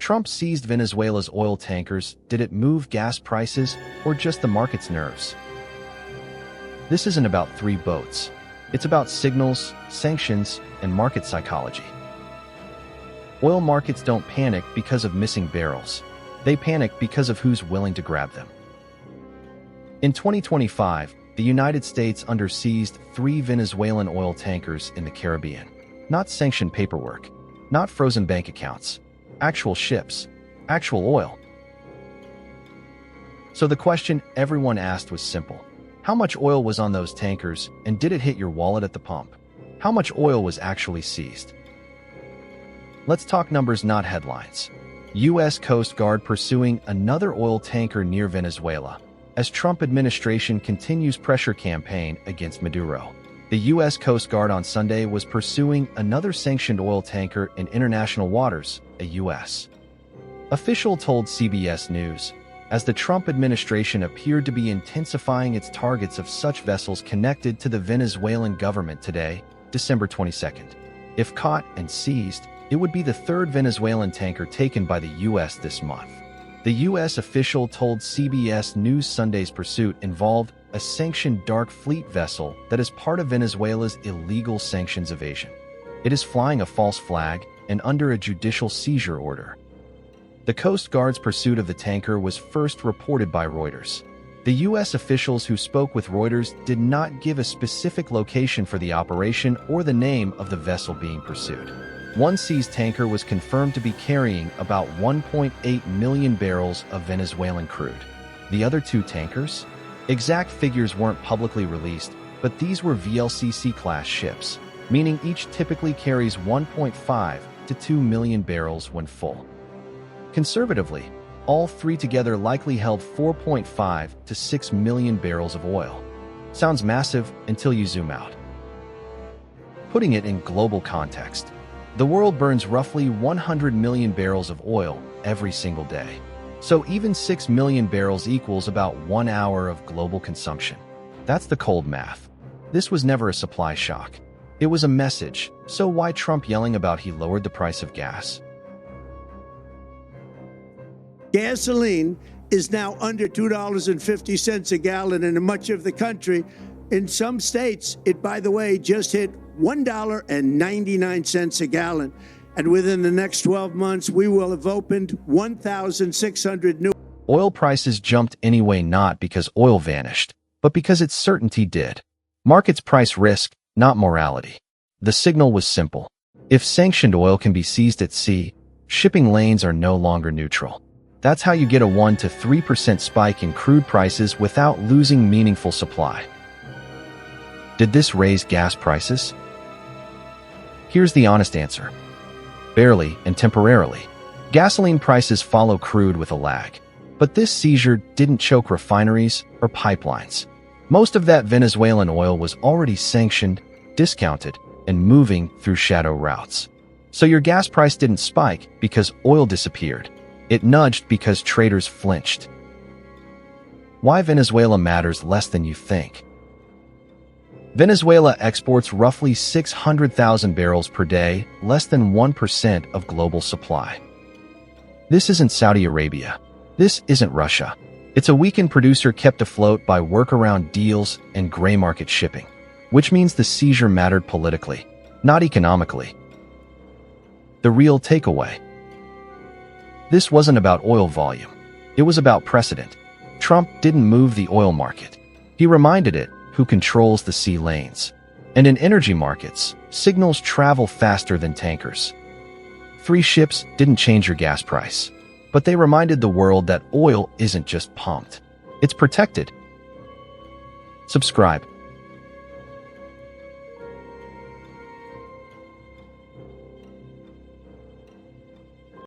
Trump seized Venezuela's oil tankers, did it move gas prices or just the market's nerves? This isn't about three boats. It's about signals, sanctions, and market psychology. Oil markets don't panic because of missing barrels. They panic because of who's willing to grab them. In 2025, the United States underseized 3 Venezuelan oil tankers in the Caribbean. Not sanctioned paperwork, not frozen bank accounts, actual ships, actual oil. So the question everyone asked was simple. How much oil was on those tankers, and did it hit your wallet at the pump? How much oil was actually seized? Let's talk numbers, not headlines. U.S. Coast Guard pursuing another oil tanker near Venezuela as Trump administration continues pressure campaign against Maduro. The U.S. Coast Guard on Sunday was pursuing another sanctioned oil tanker in international waters, a U.S. official told CBS News, as the Trump administration appeared to be intensifying its targets of such vessels connected to the Venezuelan government today, December 22nd. If caught and seized, it would be the third Venezuelan tanker taken by the U.S. this month. The U.S. official told CBS News Sunday's pursuit involved a sanctioned dark fleet vessel that is part of Venezuela's illegal sanctions evasion. It is flying a false flag and under a judicial seizure order. The Coast Guard's pursuit of the tanker was first reported by Reuters. The U.S. officials who spoke with Reuters did not give a specific location for the operation or the name of the vessel being pursued. One seized tanker was confirmed to be carrying about 1.8 million barrels of Venezuelan crude. The other 2 tankers? Exact figures weren't publicly released, but these were VLCC-class ships, meaning each typically carries 1.5 to 2 million barrels when full. Conservatively, all 3 together likely held 4.5 to 6 million barrels of oil. Sounds massive until you zoom out. Putting it in global context, the world burns roughly 100 million barrels of oil every single day. So even 6 million barrels equals about 1 hour of global consumption. That's the cold math. This was never a supply shock. It was a message. So why Trump yelling about he lowered the price of gas? Gasoline is now under $2.50 a gallon in much of the country. In some states, it, by the way, just hit $1.99 a gallon. And within the next 12 months, we will have opened 1,600 new. Oil prices jumped anyway, not because oil vanished, but because its certainty did. Markets price risk, not morality. The signal was simple. If sanctioned oil can be seized at sea, shipping lanes are no longer neutral. That's how you get a 1 to 3% spike in crude prices without losing meaningful supply. Did this raise gas prices? Here's the honest answer. Barely and temporarily. Gasoline prices follow crude with a lag. But this seizure didn't choke refineries or pipelines. Most of that Venezuelan oil was already sanctioned, discounted, and moving through shadow routes. So your gas price didn't spike because oil disappeared. It nudged because traders flinched. Why Venezuela matters less than you think. Venezuela exports roughly 600,000 barrels per day, less than 1% of global supply. This isn't Saudi Arabia. This isn't Russia. It's a weakened producer kept afloat by workaround deals and gray market shipping, which means the seizure mattered politically, not economically. The real takeaway. This wasn't about oil volume. It was about precedent. Trump didn't move the oil market. He reminded it who controls the sea lanes. And in energy markets, signals travel faster than tankers. 3 ships didn't change your gas price, but they reminded the world that oil isn't just pumped. It's protected. Subscribe.